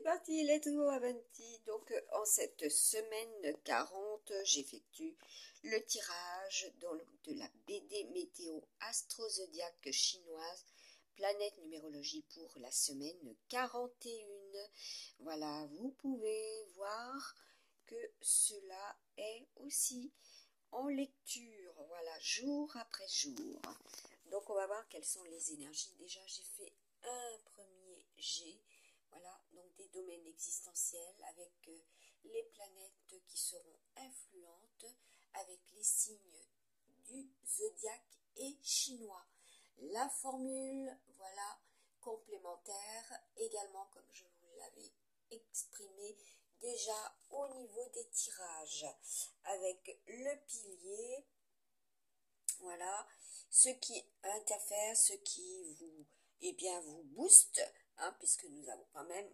parti, let's go Avanti. Donc en cette semaine 40, j'effectue le tirage de la BD météo astro-zodiaque chinoise, planète numérologie pour la semaine 41. Voilà, vous pouvez voir que cela est aussi en lecture, voilà, jour après jour. Donc on va voir quelles sont les énergies. Déjà j'ai fait un premier jet. Voilà, donc des domaines existentiels avec les planètes qui seront influentes, avec les signes du zodiaque et chinois. La formule, voilà, complémentaire, également comme je vous l'avais exprimé déjà au niveau des tirages, avec le pilier, voilà, ce qui interfère, ce qui vous, vous booste, hein, puisque nous avons quand même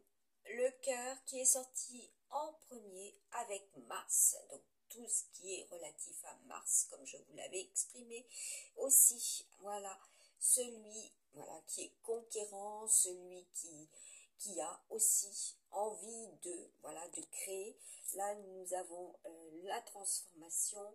le cœur qui est sorti en premier avec Mars, donc tout ce qui est relatif à Mars, comme je vous l'avais exprimé aussi, voilà, celui, voilà, qui est conquérant, celui qui a aussi envie de, voilà, de créer. Là, nous avons la transformation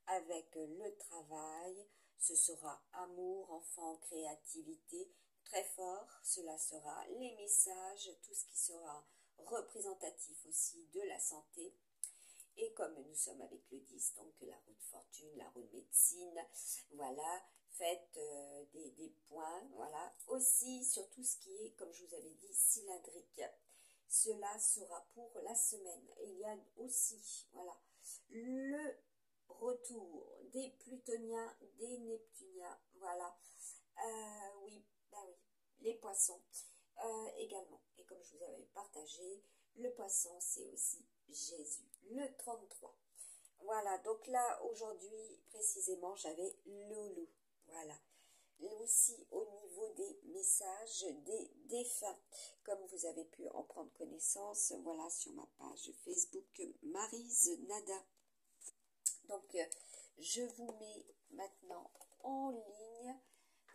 avec le travail. Ce sera amour, enfant, créativité, très fort. Cela sera les messages, tout ce qui sera représentatif aussi de la santé. Et comme nous sommes avec le 10, donc la roue de fortune, la roue de médecine, voilà, faites des points, voilà. Aussi sur tout ce qui est, comme je vous avais dit, cylindrique. Cela sera pour la semaine. Et il y a aussi, voilà, le retour des plutoniens, des neptuniens, voilà. Oui, les poissons également. Et comme je vous avais partagé, le poisson, c'est aussi Jésus, le 33. Voilà, donc là, aujourd'hui, précisément, j'avais Loulou, voilà. Et aussi au niveau des messages des défunts, comme vous avez pu en prendre connaissance, voilà, sur ma page Facebook, Maryse Nada. Donc, je vous mets maintenant en ligne,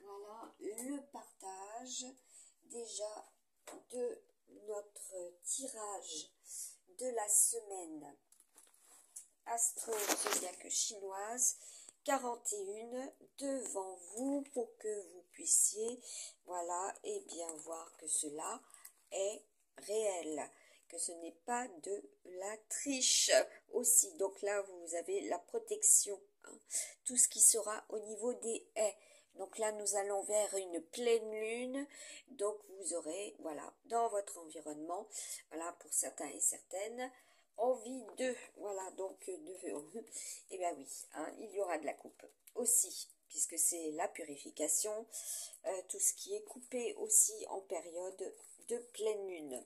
voilà, le partage déjà de notre tirage de la semaine astro-zodiaque chinoise 41 devant vous pour que vous puissiez, voilà, et bien voir que cela est réel, que ce n'est pas de la triche aussi. Donc là, vous avez la protection, hein, tout ce qui sera au niveau des haies. Donc là, nous allons vers une pleine lune. Donc vous aurez, voilà, dans votre environnement, voilà, pour certains et certaines, envie de, voilà, donc et bien oui, hein, il y aura de la coupe aussi, puisque c'est la purification, tout ce qui est coupé aussi en période de pleine lune.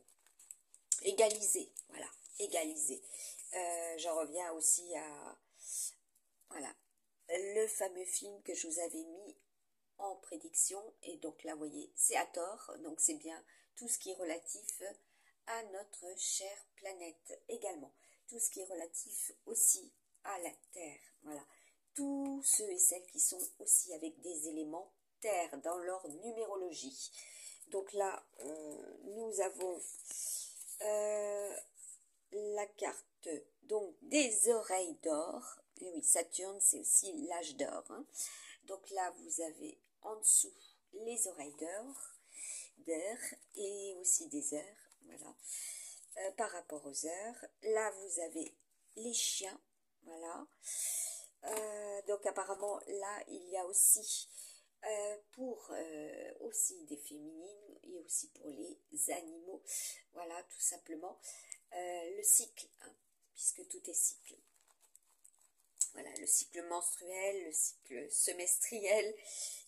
Égalisé, voilà, égalisé. J'en reviens aussi à, voilà, le fameux film que je vous avais mis en prédiction, et donc là, vous voyez, c'est à tort, donc c'est bien tout ce qui est relatif à notre chère planète également, tout ce qui est relatif aussi à la Terre, voilà, tous ceux et celles qui sont aussi avec des éléments Terre dans leur numérologie. Donc là, nous avons la carte donc des oreilles d'or, et oui, Saturne c'est aussi l'âge d'or, hein. Donc là, vous avez en dessous les oreilles d'air et aussi des heures, voilà, par rapport aux heures. Là, vous avez les chiens, voilà. Donc apparemment, là, il y a aussi pour aussi des féminines et aussi pour les animaux, voilà, tout simplement, le cycle, hein, puisque tout est cycle. Voilà, le cycle menstruel, le cycle semestriel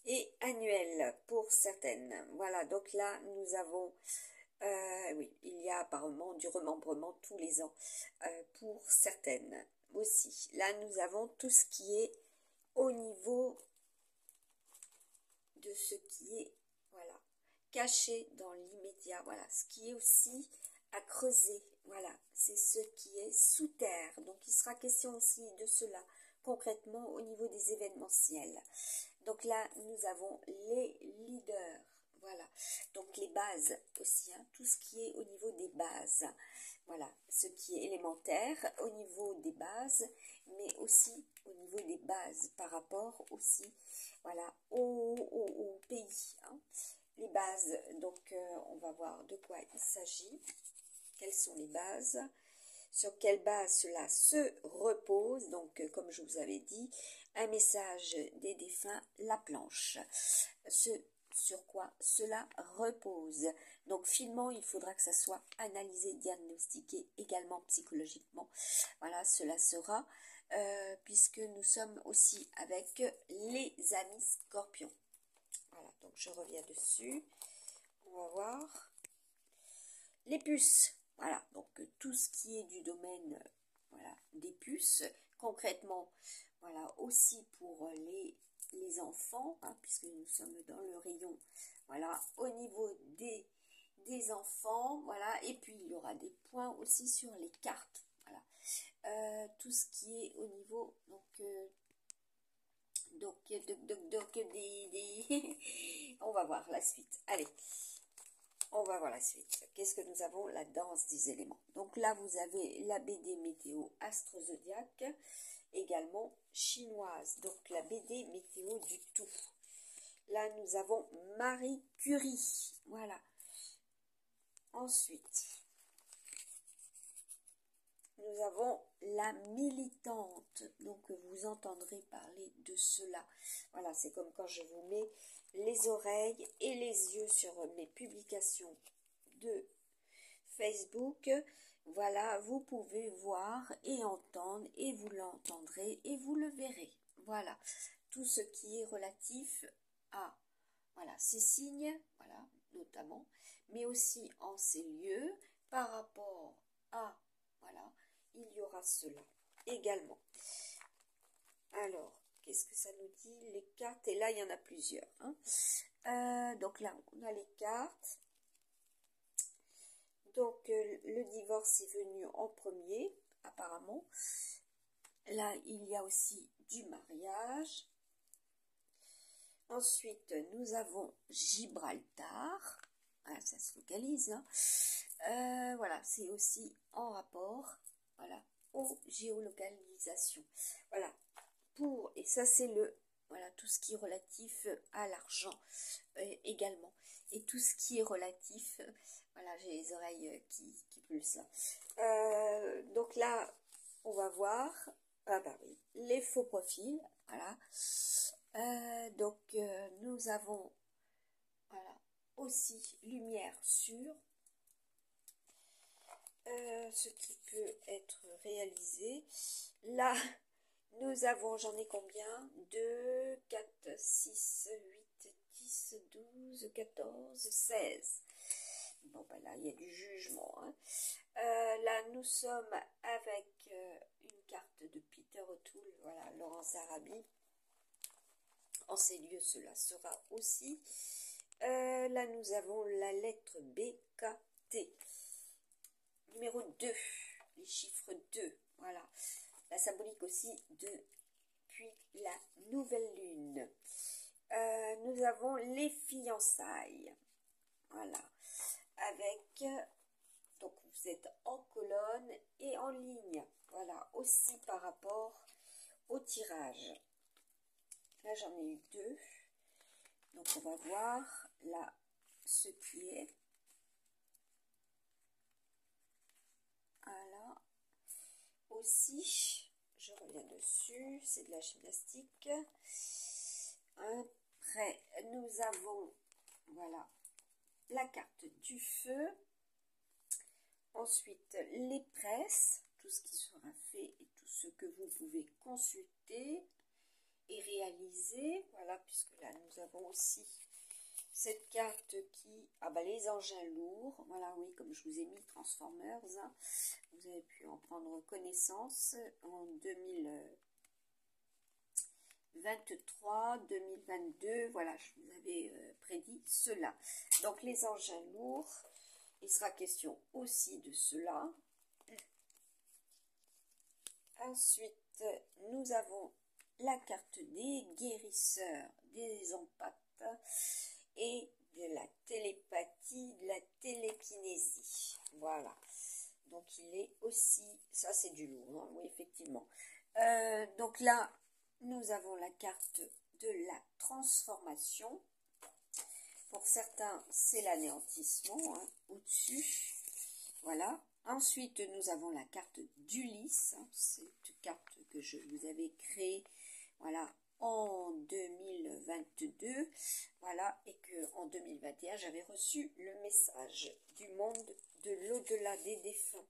et annuel pour certaines. Voilà, donc là, nous avons, oui, il y a apparemment du remembrement tous les ans pour certaines aussi. Là, nous avons tout ce qui est au niveau de ce qui est, voilà, caché dans l'immédiat. Voilà, ce qui est aussi à creuser. Voilà, c'est ce qui est sous terre. Donc, il sera question aussi de cela concrètement au niveau des événementiels. Donc là, nous avons les leaders. Voilà, donc les bases aussi, hein, tout ce qui est au niveau des bases. Voilà, ce qui est élémentaire au niveau des bases, mais aussi au niveau des bases par rapport aussi, voilà, au pays. Hein. Les bases, donc on va voir de quoi il s'agit, quelles sont les bases, sur quelle base cela se repose. Donc comme je vous avais dit, un message des défunts, la planche. Sur quoi cela repose. Donc finement, il faudra que ça soit analysé, diagnostiqué également psychologiquement. Voilà, cela sera, puisque nous sommes aussi avec les amis scorpions. Voilà, donc je reviens dessus. On va voir. Les puces. Voilà, donc tout ce qui est du domaine voilà, des puces. Concrètement, voilà, aussi pour les enfants, hein, puisque nous sommes dans le rayon, voilà, au niveau des enfants, voilà, et puis il y aura des points aussi sur les cartes, voilà, tout ce qui est au niveau, on va voir la suite, allez, on va voir la suite. Qu'est-ce que nous avons? La danse des éléments. Donc là, vous avez la BD météo Astro Zodiac, également chinoise. Donc la BD météo du tout. Là, nous avons Marie Curie. Voilà. Ensuite, nous avons la militante. Donc vous entendrez parler de cela. Voilà, c'est comme quand je vous mets les oreilles et les yeux sur mes publications de Facebook. Voilà, vous pouvez voir et entendre, et vous l'entendrez et vous le verrez. Voilà, tout ce qui est relatif à voilà, ces signes, voilà, notamment, mais aussi en ces lieux, par rapport à, voilà, il y aura cela également. Alors, qu'est-ce que ça nous dit? Les cartes, et là, il y en a plusieurs. Hein. Donc là, on a les cartes. Donc, le divorce est venu en premier, apparemment. Là, il y a aussi du mariage. Ensuite, nous avons Gibraltar. Voilà, ça se localise. Hein. Voilà, c'est aussi en rapport voilà, aux géolocalisations. Voilà, et ça c'est voilà, tout ce qui est relatif à l'argent également. Et tout ce qui est relatif, voilà, j'ai les oreilles qui pulsent. Donc là, on va voir, ah bah oui, les faux profils, voilà. Donc nous avons, voilà, aussi lumière sur ce qui peut être réalisé. Là, nous avons, j'en ai combien? 2, 4, 6, 8, 10, 12, 14, 16. Bon, ben là, il y a du jugement. Hein. Là, nous sommes avec une carte de Peter O'Toole, voilà, Laurence Arabi. En ces lieux, cela sera aussi. Là, nous avons la lettre B, K, T. Numéro 2, les chiffres 2, voilà. La symbolique aussi depuis la nouvelle lune. Nous avons les fiançailles. Voilà. Avec, donc vous êtes en colonne et en ligne. Voilà. Aussi par rapport au tirage. Là, j'en ai eu 2. Donc, on va voir là ce qui est. Voilà. Aussi, je reviens dessus, c'est de la gymnastique. Après, nous avons, voilà, la carte du feu. Ensuite, les presses, tout ce qui sera fait et tout ce que vous pouvez consulter et réaliser. Voilà, puisque là, nous avons aussi cette carte qui, les engins lourds, voilà, oui, comme je vous ai mis, Transformers, hein, vous avez pu en prendre connaissance en 2023, 2022, voilà, je vous avais prédit cela. Donc, les engins lourds, il sera question aussi de cela. Ensuite, nous avons la carte des guérisseurs, des empâtes et de la télépathie, de la télékinésie. Voilà. Donc il est aussi, ça c'est du lourd, hein, oui effectivement. Donc là, nous avons la carte de la transformation. Pour certains, c'est l'anéantissement, hein, au-dessus. Voilà. Ensuite, nous avons la carte d'Ulysse. Hein, cette carte que je vous avais créée, voilà, en 2022. Voilà, et que en 2021, j'avais reçu le message du monde de l'au-delà des défunts.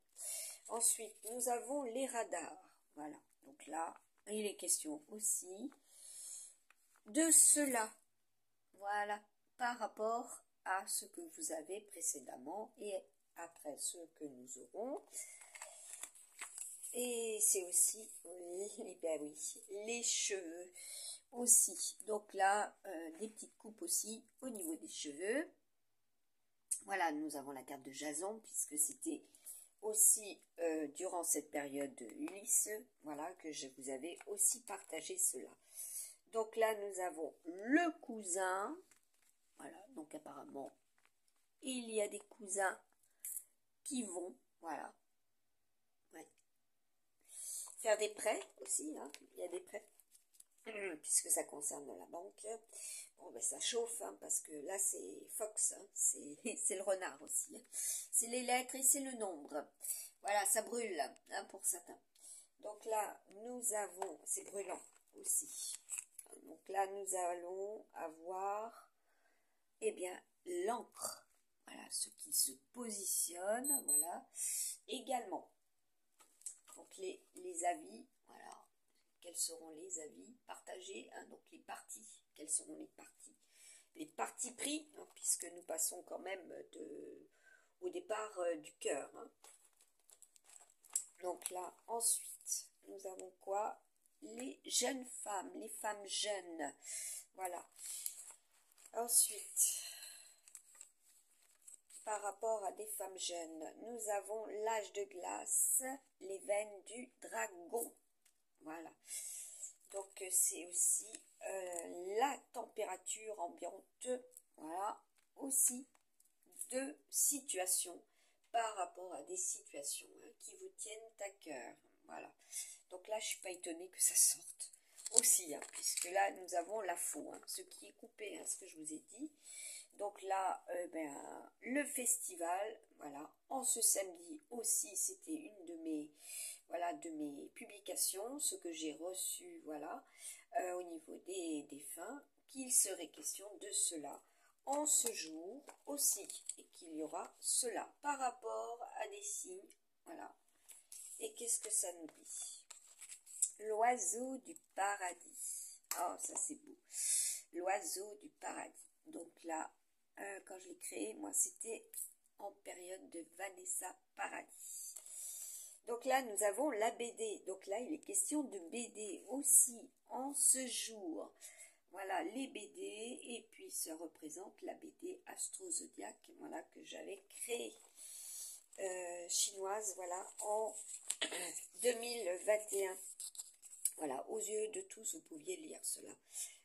Ensuite, nous avons les radars. Voilà. Donc là, il est question aussi de cela. Voilà, par rapport à ce que vous avez précédemment et après ce que nous aurons. Et c'est aussi, oui, ben oui, les cheveux aussi. Donc là, des petites coupes aussi au niveau des cheveux. Voilà, nous avons la carte de Jason, puisque c'était aussi durant cette période de Ulysse, voilà, que je vous avais aussi partagé cela. Donc là, nous avons le cousin. Voilà, donc apparemment, il y a des cousins qui vont, voilà, ouais, faire des prêts aussi, hein, il y a des prêts, puisque ça concerne la banque. Bon, ben ça chauffe, hein, parce que là, c'est Fox, hein, c'est le renard aussi. Hein. C'est les lettres et c'est le nombre. Voilà, ça brûle, hein, pour certains. Donc là, nous avons, c'est brûlant aussi. Donc là, nous allons avoir, eh bien, l'encre. Voilà, ce qui se positionne, voilà. Également, donc les avis, voilà. Quels seront les avis partagés, hein, donc les partis, quels seront les partis? Les partis pris, hein, puisque nous passons quand même au départ du cœur. Hein. Donc là, ensuite, nous avons quoi? Les jeunes femmes, les femmes jeunes. Voilà. Ensuite, par rapport à des femmes jeunes, nous avons l'âge de glace, les veines du dragon. Voilà. Donc c'est aussi la température ambiante. Voilà. Aussi de situations par rapport à des situations, hein, qui vous tiennent à cœur. Voilà. Donc là, je ne suis pas étonnée que ça sorte aussi, hein, puisque là, nous avons la faux, hein, ce qui est coupé, hein, ce que je vous ai dit. Donc là, le festival, voilà, en ce samedi aussi, c'était une de mes, voilà, de mes publications, ce que j'ai reçu, voilà, au niveau des défunts, qu'il serait question de cela en ce jour aussi, et qu'il y aura cela par rapport à des signes, voilà. Et qu'est-ce que ça nous dit? L'oiseau du paradis. Oh, ça c'est beau. L'oiseau du paradis. Donc là, quand je l'ai créé, moi c'était en période de Vanessa Paradis. Donc là, nous avons la BD. Donc là, il est question de BD aussi en ce jour. Voilà les BD, et puis ça représente la BD Astro Zodiac, voilà, que j'avais créée, chinoise, voilà, en 2021. Voilà, aux yeux de tous, vous pouviez lire cela.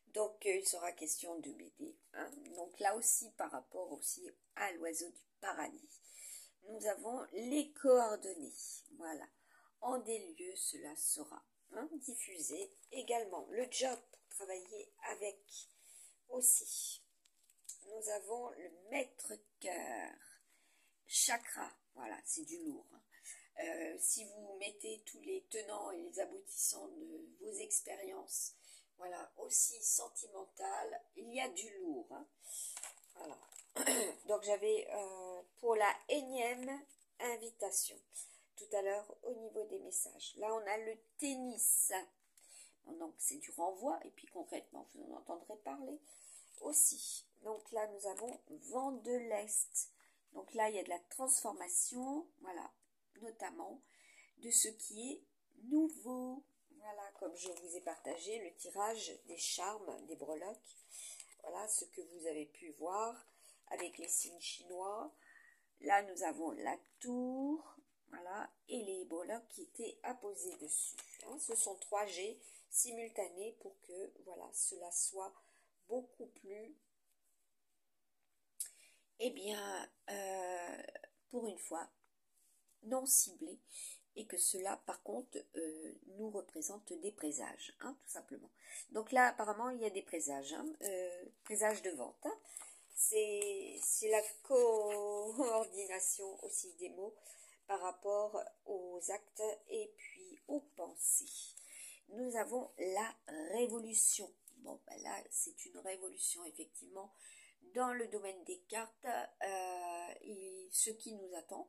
Donc, il sera question de BD. Hein. Donc là aussi, par rapport aussi à l'oiseau du paradis, nous avons les coordonnées. Voilà, en des lieux, cela sera, hein, diffusé. Également, le job pour travailler avec aussi. Nous avons le maître-cœur, chakra, voilà, c'est du lourd. Hein. Si vous mettez tous les tenants et les aboutissants de vos expériences, voilà, aussi sentimentales, il y a du lourd. Hein. Voilà. Donc j'avais pour la énième invitation tout à l'heure au niveau des messages. Là on a le tennis. Donc c'est du renvoi, et puis concrètement vous en entendrez parler aussi. Donc là nous avons vent de l'Est. Donc là il y a de la transformation, voilà, notamment de ce qui est nouveau. Voilà, comme je vous ai partagé le tirage des charmes, des breloques. Voilà ce que vous avez pu voir avec les signes chinois. Là nous avons la tour, voilà, et les breloques qui étaient apposés dessus. Hein. Ce sont 3 G simultanés pour que, voilà, cela soit beaucoup plus eh bien, pour une fois, non ciblé, et que cela, par contre, nous représente des présages, hein, tout simplement. Donc là, apparemment, il y a des présages, hein, présages de vente. Hein. C'est la coordination aussi des mots par rapport aux actes et puis aux pensées. Nous avons la révolution. Bon, ben là, c'est une révolution, effectivement, dans le domaine des cartes, et ce qui nous attend.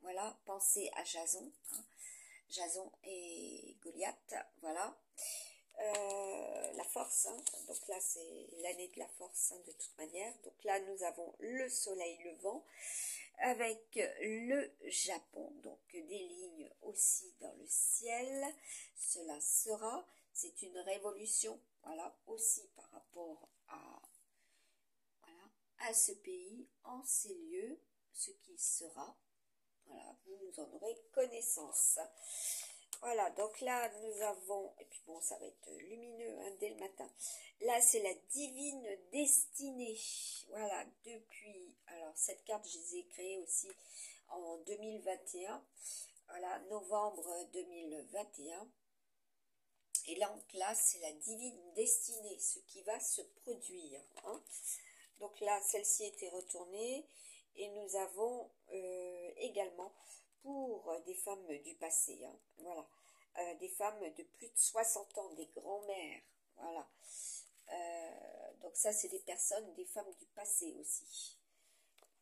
Voilà, pensez à Jason, hein, Jason et Goliath, voilà. La force, hein, donc là c'est l'année de la force, hein, de toute manière. Donc là nous avons le soleil levant avec le Japon, donc des lignes aussi dans le ciel. Cela sera, c'est une révolution, voilà, aussi par rapport à, voilà, à ce pays, en ces lieux, ce qui sera. Voilà, vous en aurez connaissance. Voilà, donc là, nous avons, et puis bon, ça va être lumineux, hein, dès le matin. Là, c'est la divine destinée. Voilà, depuis, alors cette carte, je les ai créées aussi en 2021. Voilà, novembre 2021. Et donc là, c'est la divine destinée, ce qui va se produire. Hein. Donc là, celle-ci était retournée. Et nous avons également pour des femmes du passé, hein, voilà, des femmes de plus de 60 ans, des grands-mères, voilà. Donc ça, c'est des personnes, des femmes du passé aussi.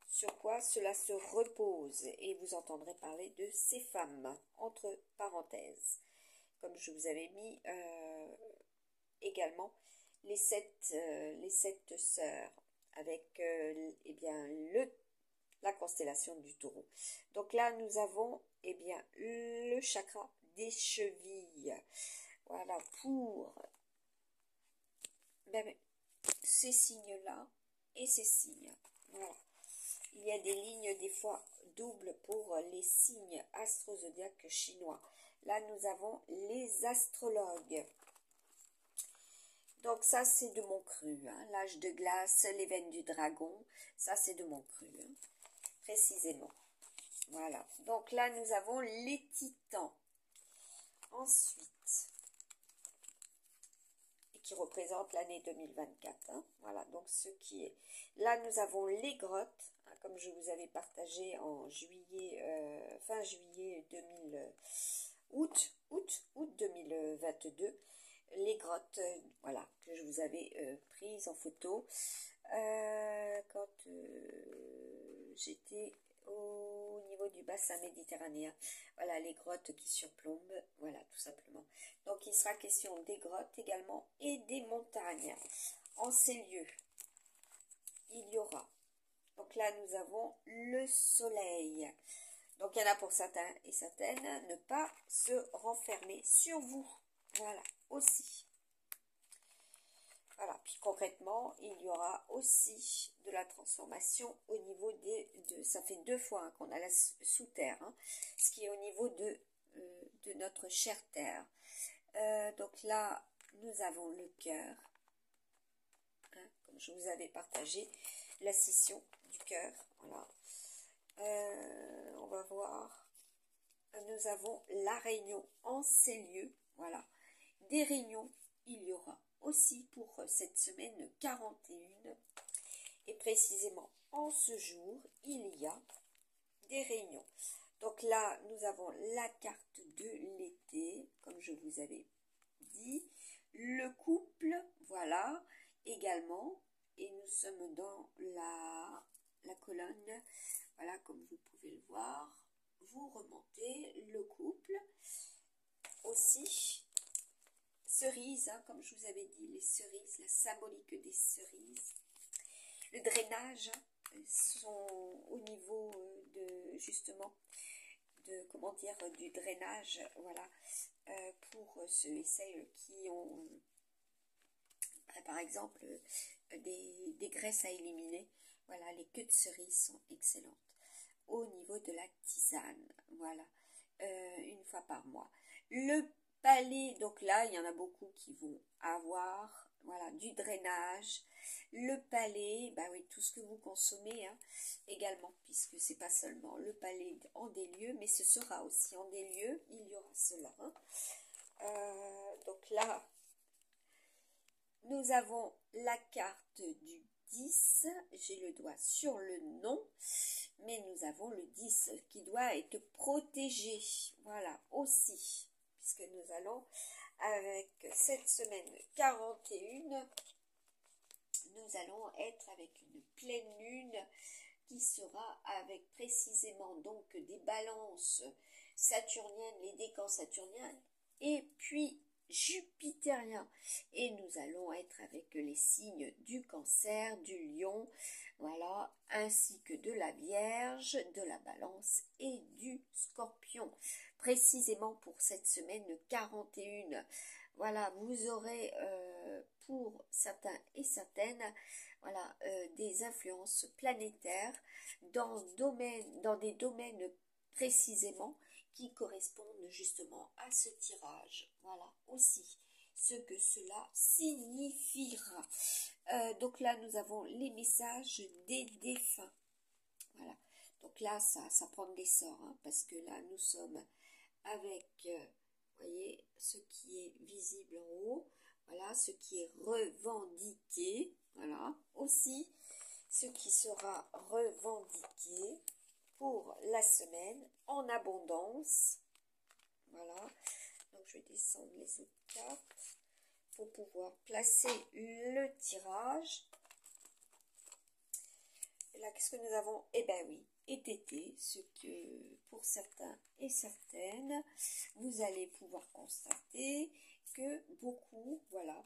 Sur quoi cela se repose, et vous entendrez parler de ces femmes, entre parenthèses. Comme je vous avais mis également les sept sœurs, avec eh bien, la constellation du taureau. Donc là, nous avons eh bien, le chakra des chevilles. Voilà, pour ben, ces signes-là et ces signes. Voilà. Il y a des lignes des fois doubles pour les signes astro-zodiaques chinois. Là, nous avons les astrologues. Donc ça, c'est de mon cru. Hein. L'âge de glace, les veines du dragon, ça, c'est de mon cru. Hein. Précisément. Voilà. Donc là, nous avons les titans. Ensuite, et qui représente l'année 2024. Hein. Voilà, donc ce qui est... Là, nous avons les grottes, hein, comme je vous avais partagé en juillet, fin juillet 2000, août 2022. Les grottes, voilà, que je vous avais prises en photo quand j'étais au niveau du bassin méditerranéen. Voilà, les grottes qui surplombent, voilà, tout simplement. Donc, il sera question des grottes également et des montagnes. En ces lieux, il y aura, donc là, nous avons le soleil. Donc, il y en a pour certains et certaines, ne pas se renfermer sur vous. Voilà, aussi. Voilà, puis concrètement, il y aura aussi de la transformation au niveau ça fait 2 fois hein, qu'on a la sous-terre, hein, ce qui est au niveau de notre chère terre. Donc là, nous avons le cœur, hein, comme je vous avais partagé, la scission du cœur, voilà. On va voir, nous avons la réunion en ces lieux, voilà. Des réunions, il y aura aussi pour cette semaine 41, et précisément en ce jour, il y a des réunions. Donc là, nous avons la carte de l'été, comme je vous avais dit, le couple, voilà, également, et nous sommes dans la colonne, voilà, comme vous pouvez le voir, vous remontez le couple, aussi, cerises, hein, comme je vous avais dit, les cerises, la symbolique des cerises, le drainage, sont au niveau de, justement, de, comment dire, du drainage, voilà, pour ceux et celles qui ont, par exemple, des graisses à éliminer, voilà, les queues de cerises sont excellentes. Au niveau de la tisane, voilà, une fois par mois. Le palais, donc là, il y en a beaucoup qui vont avoir voilà, du drainage, le palais, bah oui, tout ce que vous consommez hein, également, puisque c'est pas seulement le palais en des lieux, mais ce sera aussi en des lieux, il y aura cela. Hein. Donc là, nous avons la carte du 10, j'ai le doigt sur le nom, mais nous avons le 10 qui doit être protégé, voilà, aussi, puisque nous allons, avec cette semaine 41, nous allons être avec une pleine lune qui sera avec précisément donc des balances saturniennes, les décans saturniens, et puis jupitérien. Et nous allons être avec les signes du Cancer, du Lion, voilà, ainsi que de la Vierge, de la Balance et du Scorpion. Précisément pour cette semaine 41. Voilà, vous aurez pour certains et certaines voilà, des influences planétaires dans des domaines précisément qui correspondent justement à ce tirage. Voilà aussi ce que cela signifiera. Donc là, nous avons les messages des défunts. Voilà. Donc là, ça prend de l'essor, hein, parce que là, nous sommes avec, voyez, ce qui est visible en haut. Voilà, ce qui est revendiqué. Voilà, aussi ce qui sera revendiqué pour la semaine en abondance. Voilà, donc je vais descendre les autres cartes pour pouvoir placer le tirage. Et là, qu'est-ce que nous avons? Eh bien oui, été, ce que pour certains et certaines, vous allez pouvoir constater que beaucoup, voilà,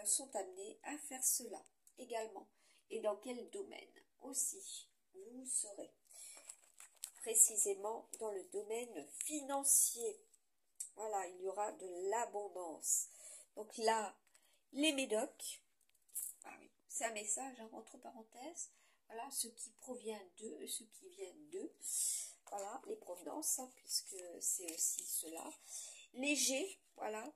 sont amenés à faire cela également. Et dans quel domaine aussi, vous saurez. Précisément dans le domaine financier. Voilà, il y aura de l'abondance. Donc là, les médocs, ah oui, c'est un message, hein, entre parenthèses, voilà, ce qui provient d'eux, ce qui vient d'eux, voilà, les provenances, hein, puisque c'est aussi cela. Léger, voilà,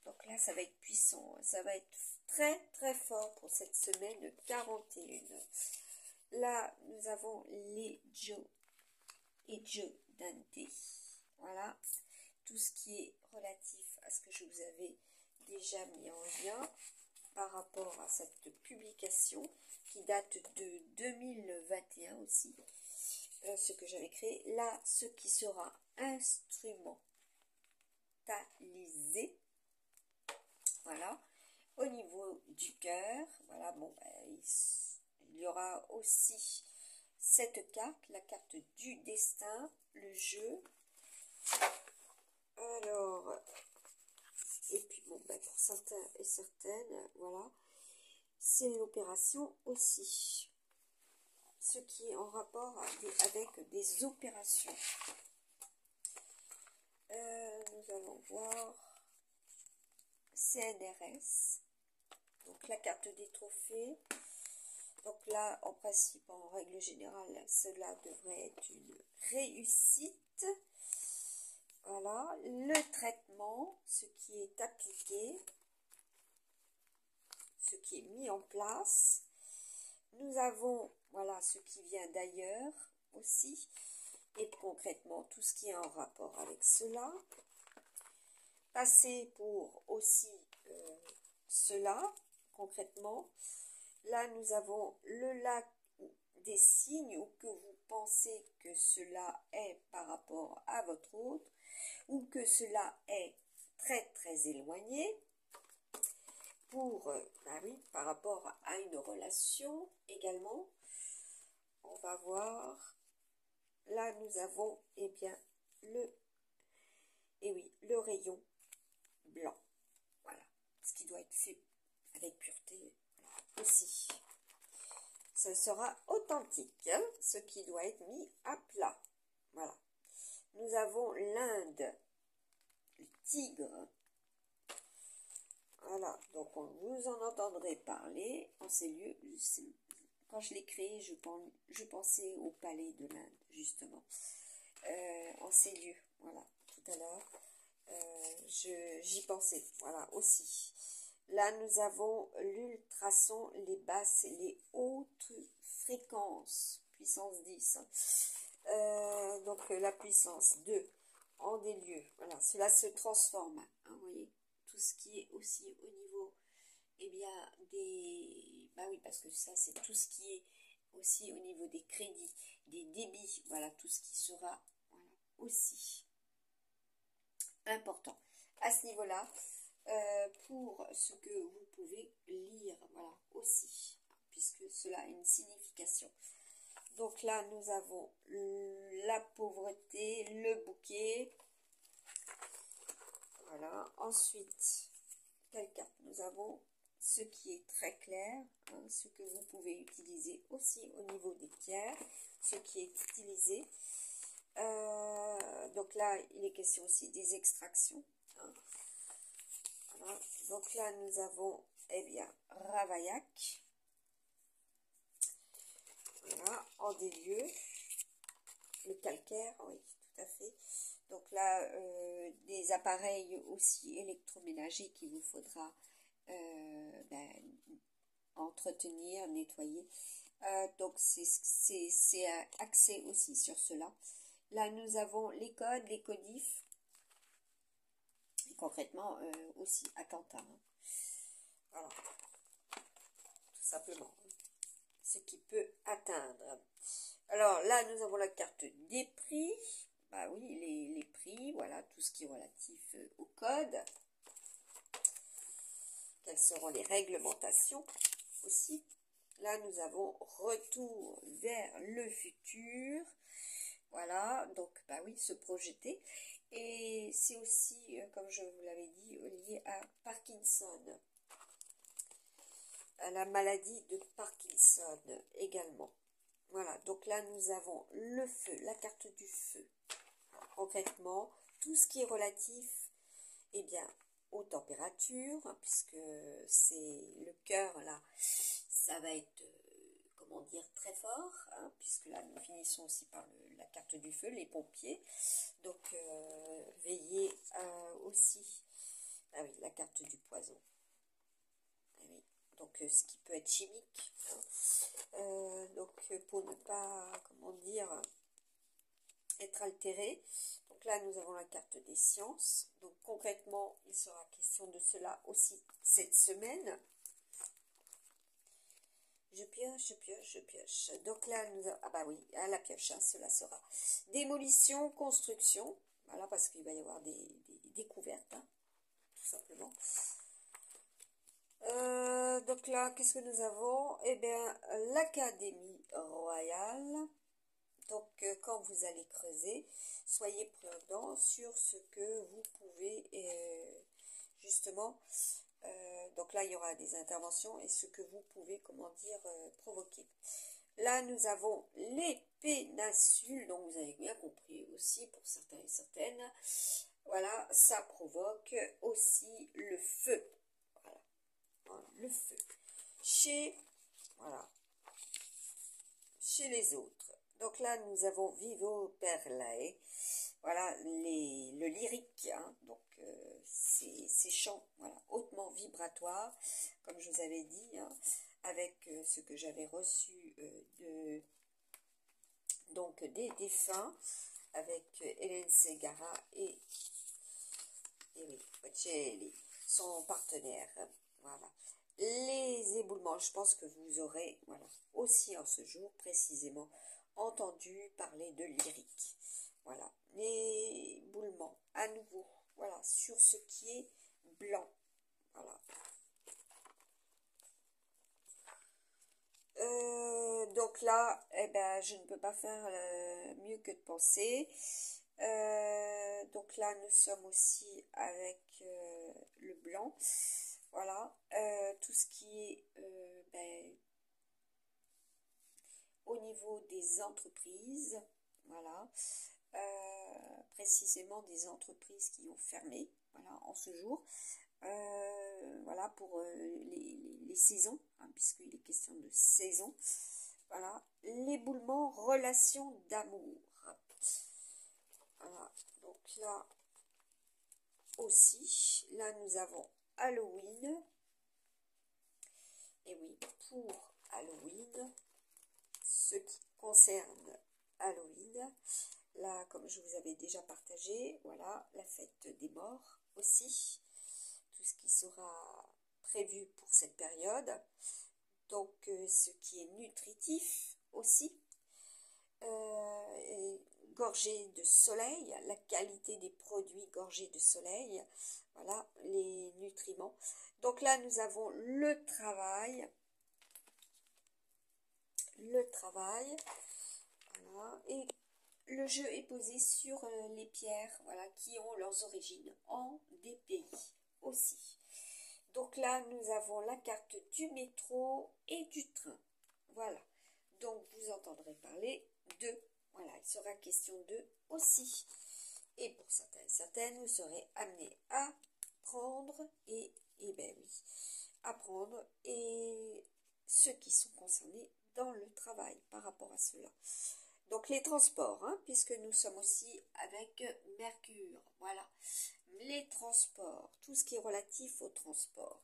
donc là, ça va être puissant, ça va être très très fort pour cette semaine 41. Là, nous avons les Joe et Joe Dante. Voilà, tout ce qui est relatif à ce que je vous avais déjà mis en lien par rapport à cette publication qui date de 2021 aussi, ce que j'avais créé. Là, ce qui sera instrumentalisé, voilà, au niveau du cœur, voilà, bon, ben, il y aura aussi cette carte, la carte du destin, le jeu. Alors, et puis bon, ben, pour certains et certaines, voilà, c'est l'opération aussi. Ce qui est en rapport avec des opérations. Nous allons voir CNRS, donc la carte des trophées. Donc là, en principe, en règle générale, cela devrait être une réussite. Voilà, le traitement, ce qui est appliqué, ce qui est mis en place. Nous avons, voilà, ce qui vient d'ailleurs aussi, et concrètement, tout ce qui est en rapport avec cela. Passer pour aussi cela, concrètement. Là, nous avons le lac des signes ou que vous pensez que cela est par rapport à votre hôte ou que cela est très très éloigné pour, bah oui, par rapport à une relation également. On va voir. Là, nous avons, eh bien, le rayon blanc. Voilà. Ce qui doit être fait avec pureté aussi. Ce sera authentique, hein, ce qui doit être mis à plat. Voilà. Nous avons l'Inde, le tigre. Voilà, donc vous en entendrez parler en ces lieux. Quand je l'ai créé, je pensais au palais de l'Inde, justement. En ces lieux, voilà, tout à l'heure. J'y pensais, voilà, aussi. Là, nous avons l'ultrason, les basses et les hautes fréquences, puissance 10. Donc, la puissance 2 en des lieux. Voilà, cela se transforme. Hein, vous voyez, tout ce qui est aussi au niveau, eh bien, des... Bah oui, parce que ça, c'est tout ce qui est aussi au niveau des crédits, des débits. Voilà, tout ce qui sera voilà, aussi important à ce niveau-là. Pour ce que vous pouvez lire, voilà, aussi, puisque cela a une signification. Donc là, nous avons la pauvreté, le bouquet. Voilà. Ensuite, quelle carte? Nous avons ce qui est très clair, hein, ce que vous pouvez utiliser aussi au niveau des pierres, ce qui est utilisé. Donc là, il est question aussi des extractions. Hein. Voilà. Donc là, nous avons, eh bien, Ravaillac. Voilà, en des lieux. Le calcaire, oui, tout à fait. Donc là, des appareils aussi électroménagers qu'il vous faudra entretenir, nettoyer. Donc c'est axé aussi sur cela. Là, nous avons les codes, les codifs. Et concrètement, aussi attentat. Hein. Voilà, tout simplement. Ce qui peut atteindre. Alors là, nous avons la carte des prix. Bah oui, les prix, voilà, tout ce qui est relatif au code. Quelles seront les réglementations aussi. Là, nous avons retour vers le futur. Voilà, donc, bah oui, se projeter. Et c'est aussi, comme je vous l'avais dit, lié à Parkinson. À la maladie de Parkinson également. Voilà, donc là, nous avons le feu, la carte du feu. Concrètement, tout ce qui est relatif, eh bien, aux températures, hein, puisque c'est le cœur, là, ça va être, comment dire, très fort, hein, puisque là, nous finissons aussi par la carte du feu, les pompiers. Donc, veillez aussi, ah oui, la carte du poison. Ah oui. Donc, ce qui peut être chimique. Hein. Donc, pour ne pas, comment dire, être altéré. Donc là, nous avons la carte des sciences. Donc, concrètement, il sera question de cela aussi cette semaine. Je pioche, je pioche, je pioche. Donc là, nous avons... Ah bah oui, à la pioche, hein, cela sera démolition, construction. Voilà, parce qu'il va y avoir des découvertes, hein, tout simplement. Donc là, qu'est-ce que nous avons? Eh bien, l'Académie royale. Donc, quand vous allez creuser, soyez prudent sur ce que vous pouvez, justement, donc là, il y aura des interventions et ce que vous pouvez, comment dire, provoquer. Là, nous avons les péninsules, donc vous avez bien compris aussi, pour certains et certaines, voilà, ça provoque aussi le feu. Voilà, voilà le feu. Voilà, chez les autres. Donc là, nous avons Vivo Perlae, voilà, le lyrique, hein, donc ces chants voilà, hautement vibratoires, comme je vous avais dit, hein, avec ce que j'avais reçu donc des défunts, avec Hélène Ségara et oui, Bocelli, son partenaire, voilà. Les éboulements, je pense que vous aurez, voilà, aussi en ce jour précisément, entendu parler de lyrique. Voilà, les éboulements, à nouveau, voilà, sur ce qui est blanc. Voilà. Donc là, eh ben, je ne peux pas faire mieux que de penser. Donc là, nous sommes aussi avec le blanc. Voilà, tout ce qui est au niveau des entreprises, voilà, précisément des entreprises qui ont fermé, voilà, en ce jour, voilà, pour les saisons, hein, puisqu'il est question de saison, voilà, l'éboulement, relation d'amour, voilà, donc là, aussi. Là, nous avons Halloween. Et oui, pour Halloween, ce qui concerne Halloween, là, comme je vous avais déjà partagé, voilà, la fête des morts aussi, tout ce qui sera prévu pour cette période. Donc, ce qui est nutritif aussi, gorgé de soleil, la qualité des produits gorgés de soleil, voilà, les nutriments. Donc là, nous avons le travail, voilà, et le jeu est posé sur les pierres, voilà, qui ont leurs origines en des pays aussi. Donc là, nous avons la carte du métro et du train. Voilà. Donc, vous entendrez parler de, voilà, il sera question de aussi. Et pour certains et certaines, vous serez amenés à prendre et ben oui, apprendre et ceux qui sont concernés dans le travail par rapport à cela. Donc les transports, hein, puisque nous sommes aussi avec Mercure, voilà, les transports, tout ce qui est relatif au transport.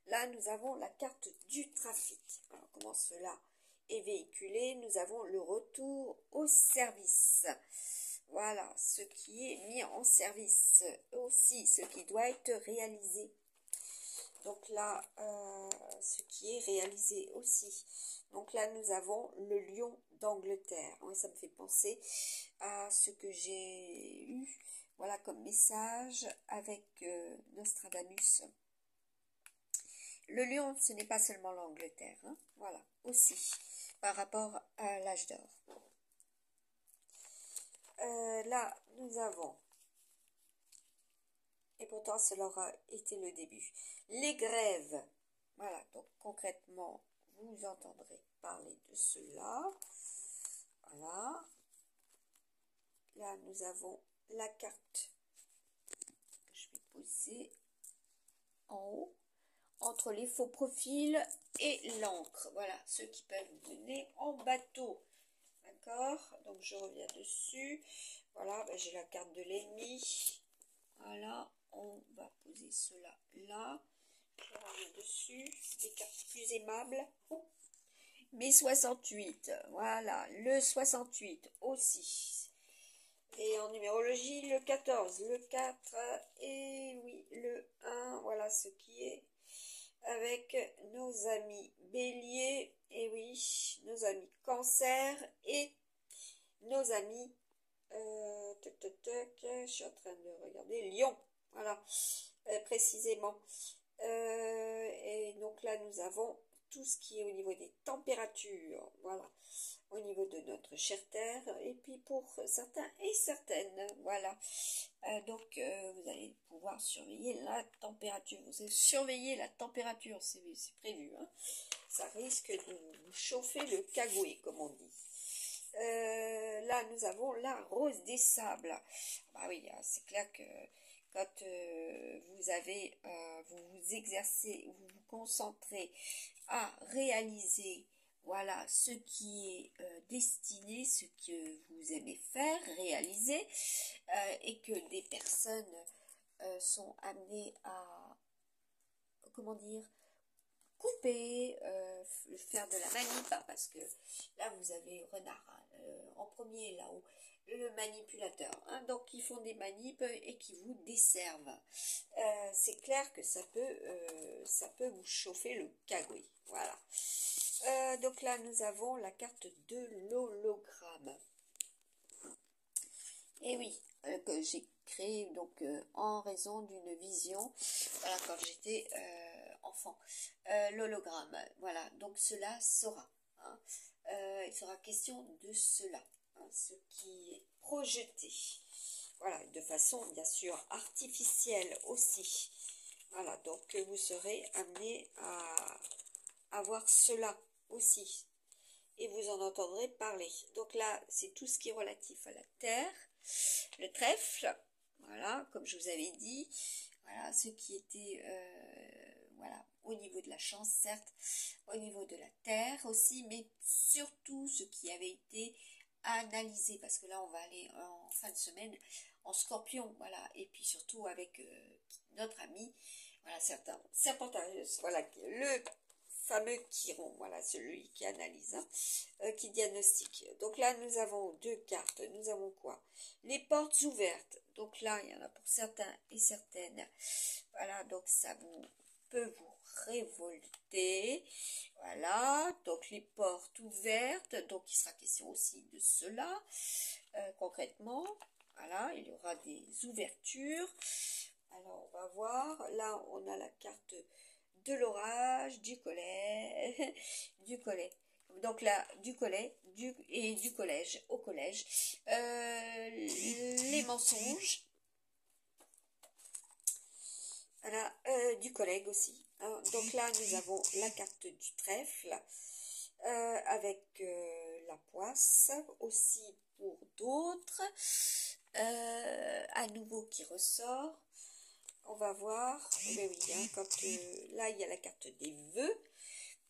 Là, nous avons la carte du trafic. Alors, comment cela est véhiculé? Nous avons le retour au service. Voilà, ce qui est mis en service aussi, ce qui doit être réalisé. Donc là, ce qui est réalisé aussi. Donc là, nous avons le lion d'Angleterre. Oui, ça me fait penser à ce que j'ai eu, voilà, comme message avec Nostradamus. Le lion, ce n'est pas seulement l'Angleterre, hein, voilà, aussi, par rapport à l'âge d'or. Là, nous avons, et pourtant cela aura été le début, les grèves. Voilà, donc concrètement, vous entendrez parler de cela. Voilà. Là, nous avons la carte que je vais poser en haut, entre les faux profils et l'encre. Voilà, ceux qui peuvent venir en bateau. D'accord? Donc, je reviens dessus. Voilà, ben, j'ai la carte de l'ennemi. Voilà, on va poser cela là. Je reviens dessus. Des cartes plus aimables. Mais 68, voilà, le 68 aussi. Et en numérologie, le 14, le 4 et oui, le 1, voilà ce qui est avec nos amis Bélier, et oui, nos amis Cancer et nos amis, je suis en train de regarder, Lion, voilà, précisément. Et donc là, nous avons tout ce qui est au niveau des températures, voilà, au niveau de notre chère Terre, et puis pour certains et certaines, voilà. Donc, vous allez pouvoir surveiller la température. Vous allez surveiller la température, c'est prévu, hein. Ça risque de vous chauffer le cagouet, comme on dit. Là, nous avons la rose des sables. Bah oui, c'est clair que quand vous vous exercez, vous vous concentrez à réaliser, voilà, ce qui est destiné, ce que vous aimez faire, réaliser, et que des personnes sont amenées à, comment dire, couper, faire de la manip, hein, parce que là vous avez Renard, hein, en premier là-haut, le manipulateur, hein, donc ils font des manips et qui vous desservent. C'est clair que ça peut vous chauffer le cagouet, voilà. Donc là nous avons la carte de l'hologramme. Et oui, que j'ai créé donc en raison d'une vision, voilà, quand j'étais enfant. L'hologramme, voilà, donc cela sera, hein, il sera question de cela, hein, ce qui est projeté, voilà, de façon bien sûr artificielle aussi, voilà, donc vous serez amené à avoir cela aussi, et vous en entendrez parler. Donc là, c'est tout ce qui est relatif à la terre, le trèfle, voilà, comme je vous avais dit, voilà, ce qui était, voilà, au niveau de la chance, certes, au niveau de la terre aussi, mais surtout ce qui avait été à analyser, parce que là, on va aller en fin de semaine en Scorpion, voilà, et puis surtout avec notre ami, voilà, certains Serpentarius, voilà, le fameux Chiron, voilà, celui qui analyse, hein, qui diagnostique. Donc là, nous avons deux cartes. Nous avons quoi? Les portes ouvertes. Donc là, il y en a pour certains et certaines. Voilà, donc ça peut vous révolter. Voilà, donc les portes ouvertes. Donc il sera question aussi de cela, concrètement. Voilà, il y aura des ouvertures. Alors, on va voir. Là, on a la carte de l'orage, du collet, du collet. Donc là, du collet et du collège, au collège. Les mensonges. Voilà, du collègue aussi. Hein. Donc là, nous avons la carte du trèfle avec la poisse aussi pour d'autres. À nouveau qui ressort. On va voir. Mais oui, hein, quand là, il y a la carte des vœux.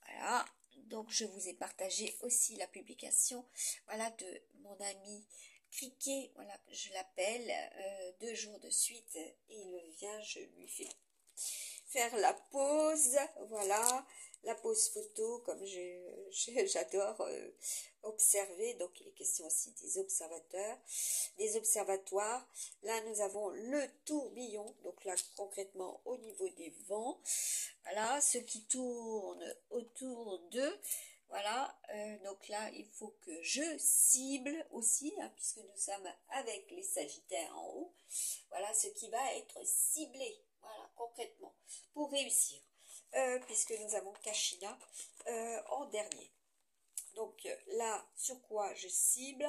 Voilà. Donc, je vous ai partagé aussi la publication, voilà, de mon ami Criquet. Voilà, je l'appelle 2 jours de suite et il vient, je lui fais faire la pause. Voilà, la pause photo, comme j'adore observer. Donc, il est question aussi des observateurs, des observatoires. Là, nous avons le tourbillon. Donc là, concrètement, au niveau des vents. Voilà, ce qui tourne autour d'eux. Voilà, donc là, il faut que je cible aussi, hein, puisque nous sommes avec les Sagittaires en haut. Voilà, ce qui va être ciblé, voilà, concrètement, pour réussir. Puisque nous avons Kachina en dernier. Donc là, sur quoi je cible?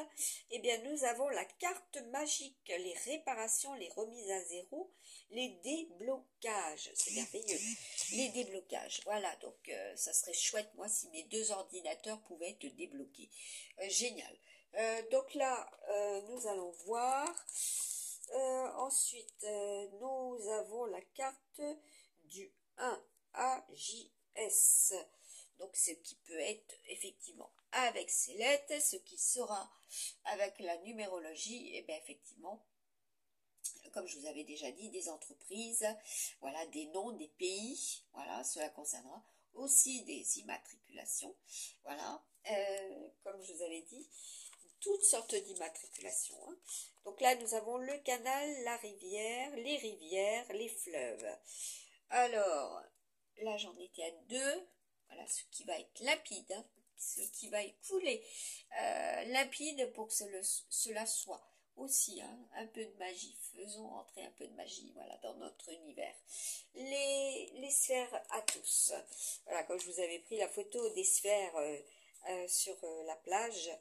Eh bien, nous avons la carte magique, les réparations, les remises à zéro, les déblocages. C'est merveilleux. Les déblocages, voilà. Donc, ça serait chouette, moi, si mes 2 ordinateurs pouvaient être débloqués. Génial. Donc là, nous allons voir. Ensuite, nous avons la carte du 1 AJS. Donc, ce qui peut être effectivement avec ces lettres, ce qui sera avec la numérologie, et bien effectivement, comme je vous avais déjà dit, des entreprises, voilà, des noms, des pays, voilà, cela concernera aussi des immatriculations, voilà, comme je vous avais dit, toutes sortes d'immatriculations. Hein. Donc là, nous avons le canal, la rivière, les fleuves. Alors, là, j'en étais à 2. Voilà, ce qui va être limpide, hein, ce qui va couler limpide pour que cela soit aussi hein, un peu de magie. Faisons entrer un peu de magie voilà, dans notre univers. Les sphères à tous. Voilà, comme je vous avais pris la photo des sphères sur la plage,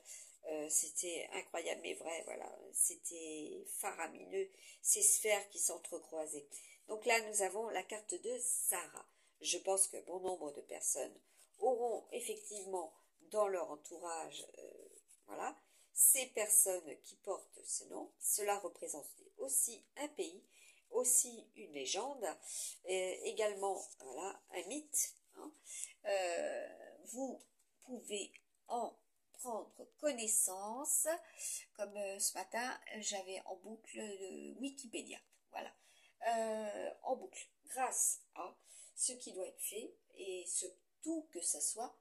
c'était incroyable mais vrai, voilà, c'était faramineux, ces sphères qui s'entrecroisaient. Donc là, nous avons la carte de Sarah. Je pense que bon nombre de personnes auront effectivement dans leur entourage, voilà, ces personnes qui portent ce nom. Cela représente aussi un pays, aussi une légende, également voilà, un mythe. Hein. Vous pouvez en prendre connaissance, comme ce matin, j'avais en boucle de Wikipédia. Voilà. En boucle, grâce à ce qui doit être fait et surtout que ça soit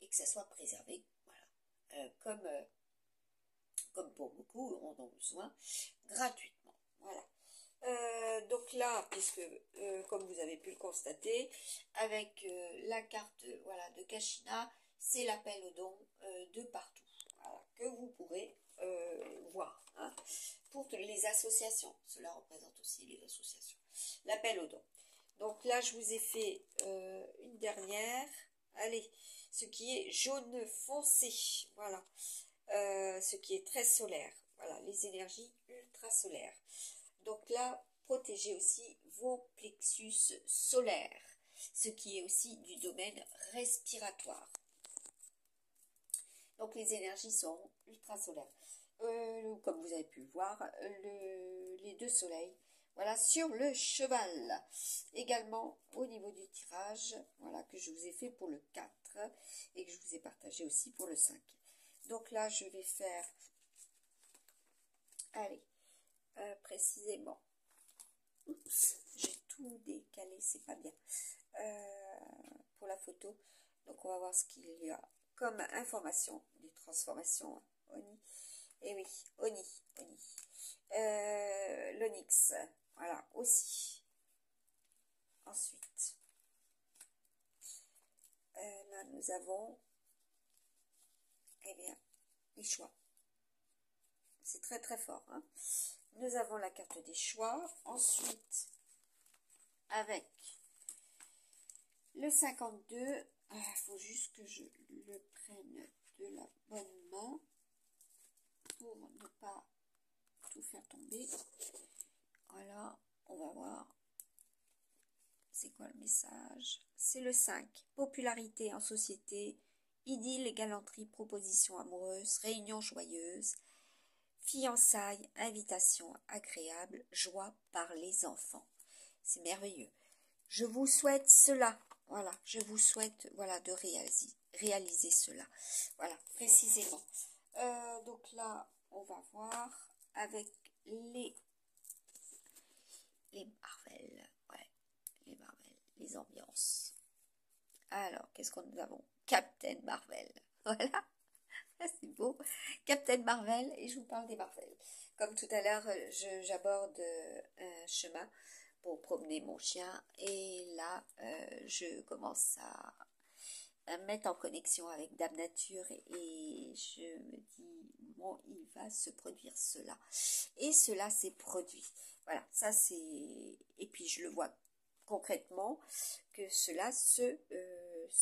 et que ça soit préservé, voilà, comme pour beaucoup en ont besoin, gratuitement, voilà. Donc là, puisque comme vous avez pu le constater, avec la carte voilà, de Kachina, c'est l'appel aux dons de partout, voilà, que vous pourrez voir. Hein, pour les associations, cela représente aussi les associations. L'appel aux dons. Donc là, je vous ai fait une dernière. Allez, ce qui est jaune foncé, voilà. Ce qui est très solaire, voilà, les énergies ultra solaires. Donc là, protégez aussi vos plexus solaires, ce qui est aussi du domaine respiratoire. Donc les énergies sont ultra solaires. Comme vous avez pu le voir, les 2 soleils, voilà, sur le cheval. Également, au niveau du tirage, voilà, que je vous ai fait pour le 4 et que je vous ai partagé aussi pour le 5. Donc là, je vais faire précisément. Oups, j'ai tout décalé, c'est pas bien. Pour la photo. Donc on va voir ce qu'il y a comme information des transformations Oni. Et oui, Oni. L'Onyx, voilà, aussi. Ensuite, là nous avons, eh bien, les choix. C'est très très fort, hein. Nous avons la carte des choix. Ensuite, avec le 52, il faut juste que je le prenne de la bonne main pour ne pas tout faire tomber. Voilà, on va voir. C'est quoi le message? C'est le 5. Popularité en société, idylle, galanterie, proposition amoureuse, réunion joyeuse, fiançailles, invitation agréable, joie par les enfants. C'est merveilleux. Je vous souhaite cela. Voilà, je vous souhaite voilà, de réaliser cela. Voilà, précisément. Donc là, on va voir avec les Marvel. Ouais, les Marvel, les ambiances. Alors, qu'est-ce qu'on nous avons? Captain Marvel. Voilà, c'est beau. Captain Marvel, et je vous parle des Marvel. Comme tout à l'heure, j'aborde un chemin pour promener mon chien, et là, je commence à me mettre en connexion avec Dame Nature, et je me dis, bon, il va se produire cela. Et cela s'est produit. Voilà, ça c'est... Et puis je le vois concrètement que cela se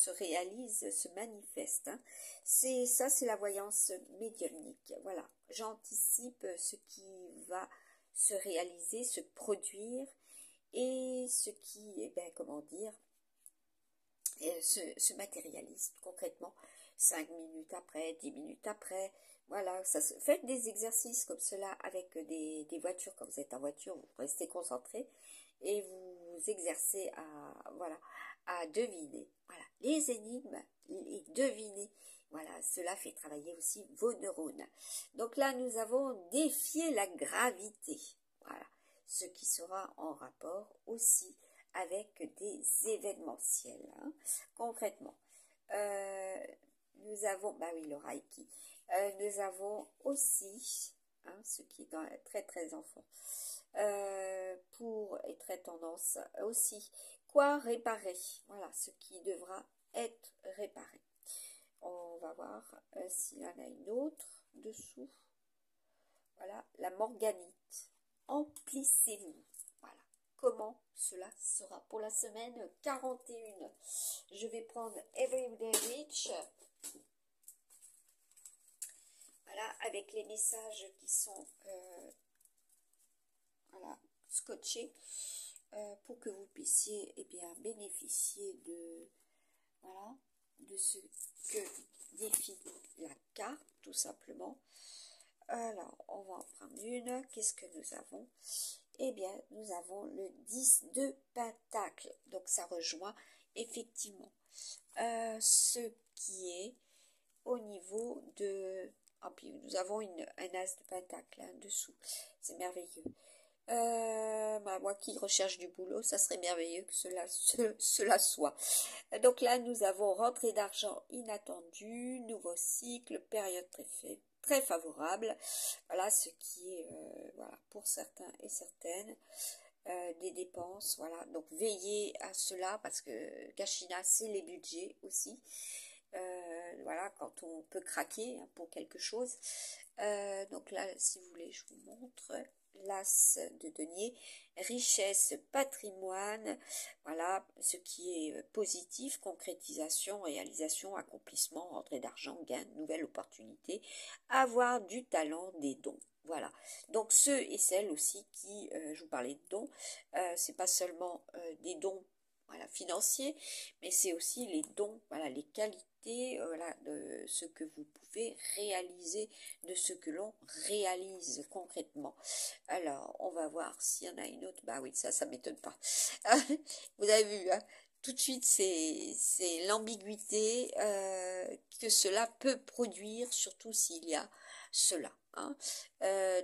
réalise, se manifeste. Hein. C'est la voyance médiumnique. Voilà, j'anticipe ce qui va se réaliser, se produire, et ce qui, eh ben, comment dire, se matérialise concrètement 5 minutes après, 10 minutes après. Voilà, faites des exercices comme cela avec des voitures. Quand vous êtes en voiture, vous restez concentré et vous exercez à deviner. Voilà, les énigmes, les deviner. Voilà, cela fait travailler aussi vos neurones. Donc là, nous avons défié la gravité. Voilà, ce qui sera en rapport aussi avec des événementiels, hein, concrètement. Nous avons, bah oui, le Reiki. Nous avons aussi, hein, ce qui est très très enfant, pour et très tendance aussi, quoi réparer. Voilà, ce qui devra être réparé. On va voir s'il y en a une autre dessous. Voilà, la morganite. Emplissez-vous. Voilà. Comment cela sera pour la semaine 41. Je vais prendre Everyday Rich. Voilà, avec les messages qui sont voilà, scotchés pour que vous puissiez eh bien, bénéficier de, voilà, de ce que défie la carte, tout simplement. Alors, on va en prendre une. Qu'est-ce que nous avons? Eh bien, nous avons le 10 de Pentacle. Donc, ça rejoint effectivement ce qui est au niveau de... Ah, puis nous avons un as de Pentacle hein, dessous. C'est merveilleux. Moi qui recherche du boulot, ça serait merveilleux que cela soit. Donc là, nous avons rentrée d'argent inattendue, nouveau cycle, période très favorable. Voilà ce qui est voilà, pour certains et certaines des dépenses. Voilà, donc veillez à cela parce que Kashina, c'est les budgets aussi. Voilà, quand on peut craquer hein, pour quelque chose. Donc là, si vous voulez, je vous montre l'as de denier, richesse, patrimoine, voilà, ce qui est positif, concrétisation, réalisation, accomplissement, rentrée d'argent, gain, nouvelle opportunité, avoir du talent, des dons. Voilà, donc ceux et celles aussi qui, je vous parlais de dons, c'est pas seulement des dons voilà, financiers, mais c'est aussi les dons, voilà, les qualités, voilà, de ce que vous pouvez réaliser, de ce que l'on réalise concrètement. Alors, on va voir s'il y en a une autre. Bah oui, ça m'étonne pas. Vous avez vu, hein, tout de suite, c'est l'ambiguïté que cela peut produire, surtout s'il y a cela. hein.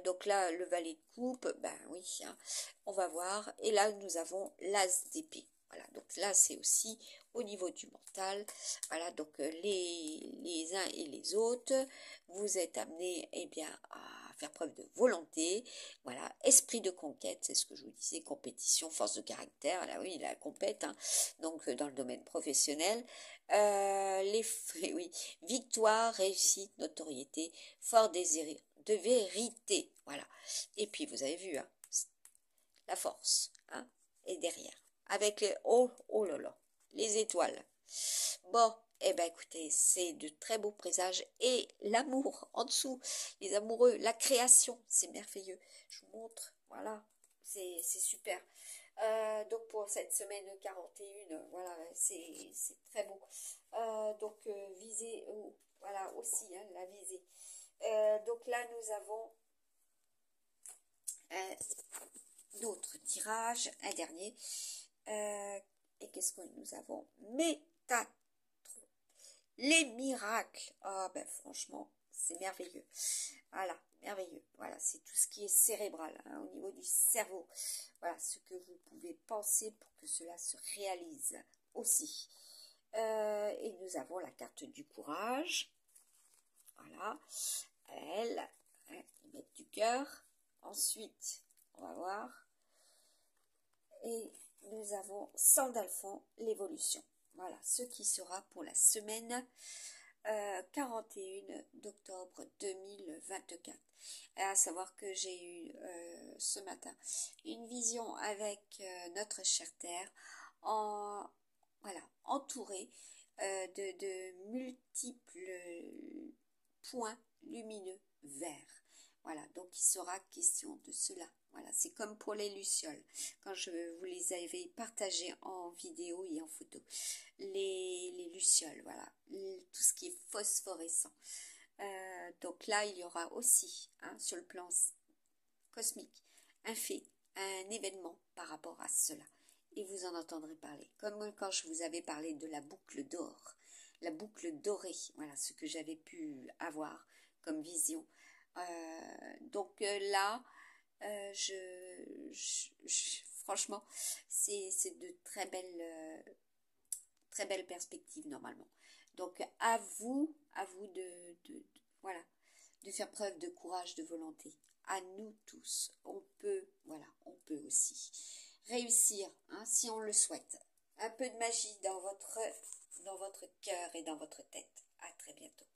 Donc là, le valet de coupe, ben oui, hein, on va voir. Et là, nous avons l'as d'épée. Voilà, donc là, c'est aussi au niveau du mental. Voilà, donc les uns et les autres, vous êtes amenés, eh bien, à faire preuve de volonté. Voilà, esprit de conquête, c'est ce que je vous disais, compétition, force de caractère. Là, oui, la compète, hein, donc dans le domaine professionnel. Oui, victoire, réussite, notoriété, fort désir de vérité. Voilà. Et puis, vous avez vu, hein, la force, hein, est derrière. Avec les oh là là, les étoiles. Bon, eh ben écoutez, c'est de très beaux présages. Et l'amour en dessous, les amoureux, la création, c'est merveilleux. Je vous montre, voilà, c'est super. Donc pour cette semaine 41, voilà, c'est très beau. Donc visée, voilà aussi, hein, la visée. Donc là, nous avons d'autres tirages, un dernier. Et qu'est-ce que nous avons? Métatron. Les miracles. Ah ben franchement, c'est merveilleux. Voilà, merveilleux. Voilà, c'est tout ce qui est cérébral, hein, au niveau du cerveau. Voilà, ce que vous pouvez penser pour que cela se réalise aussi. Et nous avons la carte du courage. Voilà, elle, hein, ils mettent du cœur. Ensuite, on va voir. Et nous avons Sandalphon, l'évolution. Voilà, ce qui sera pour la semaine 41 d'octobre 2024. Et à savoir que j'ai eu ce matin une vision avec notre chère Terre, voilà, entourée de multiples points lumineux verts. Voilà, donc il sera question de cela. Voilà, c'est comme pour les lucioles, quand je vous les avais partagées en vidéo et en photo. Les lucioles, voilà, tout ce qui est phosphorescent. Donc là, il y aura aussi, hein, sur le plan cosmique, un fait, un événement par rapport à cela. Et vous en entendrez parler. Comme quand je vous avais parlé de la boucle d'or, la boucle dorée, voilà ce que j'avais pu avoir comme vision. Donc là, franchement, c'est de très belles perspectives normalement. Donc à vous voilà, de faire preuve de courage, de volonté. À nous tous, on peut, voilà, on peut aussi réussir, hein, si on le souhaite. Un peu de magie dans votre cœur et dans votre tête. À très bientôt.